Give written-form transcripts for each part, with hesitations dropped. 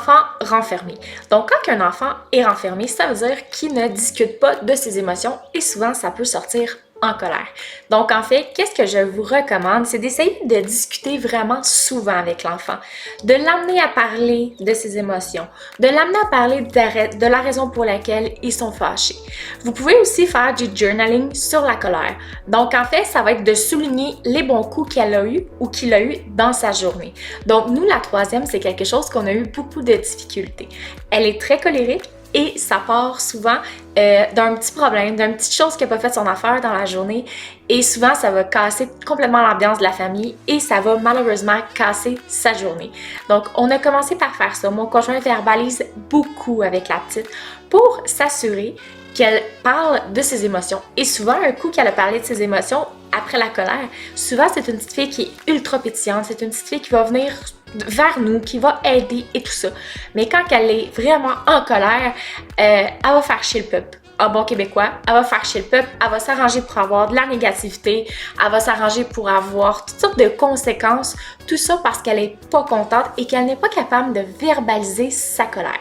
enfant renfermé. Donc, quand un enfant est renfermé, ça veut dire qu'il ne discute pas de ses émotions et souvent, ça peut sortir en colère. Donc, en fait, qu'est-ce que je vous recommande? C'est d'essayer de discuter vraiment souvent avec l'enfant, de l'amener à parler de ses émotions, de l'amener à parler de la raison pour laquelle ils sont fâchés. Vous pouvez aussi faire du journaling sur la colère. Donc, en fait, ça va être de souligner les bons coups qu'elle a eu ou qu'il a eu dans sa journée. Donc, nous, la troisième, c'est quelque chose qu'on a eu beaucoup de difficultés. Elle est très colérique et ça part souvent d'un petit problème, d'une petite chose qui n'a pas fait son affaire dans la journée et souvent ça va casser complètement l'ambiance de la famille et ça va malheureusement casser sa journée. Donc on a commencé par faire ça. Mon conjoint verbalise beaucoup avec la petite pour s'assurer qu'elle parle de ses émotions. Et souvent, un coup qu'elle a parlé de ses émotions après la colère, souvent c'est une petite fille qui est ultra pétillante, c'est une petite fille qui va venir vers nous, qui va aider et tout ça. Mais quand elle est vraiment en colère, elle va faire chier le peuple. En bon québécois, elle va faire chier le peuple, elle va s'arranger pour avoir de la négativité, elle va s'arranger pour avoir toutes sortes de conséquences, tout ça parce qu'elle est pas contente et qu'elle n'est pas capable de verbaliser sa colère.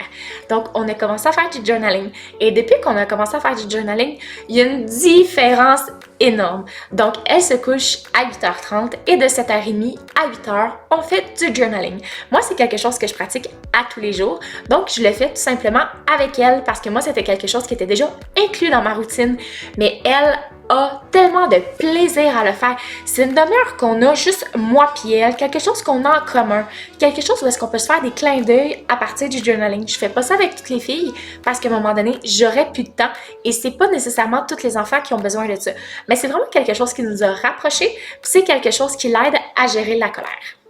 Donc, on a commencé à faire du journaling. Et depuis qu'on a commencé à faire du journaling, il y a une différence énorme. Donc, elle se couche à 8h30 et de 7h30 à 8h, on fait du journaling. Moi, c'est quelque chose que je pratique à tous les jours. Donc, je le fais tout simplement avec elle parce que moi, c'était quelque chose qui était déjà inclus dans ma routine. Mais elle a tellement de plaisir à le faire. C'est une demi-heure qu'on a juste moi puis elle, quelque chose qu'on a en commun, quelque chose où est-ce qu'on peut se faire des clins d'œil à partir du journaling. Je fais pas ça avec toutes les filles parce qu'à un moment donné, j'aurais plus de temps et c'est pas nécessairement tous les enfants qui ont besoin de ça. Mais c'est vraiment quelque chose qui nous a rapprochés, c'est quelque chose qui l'aide à gérer la colère.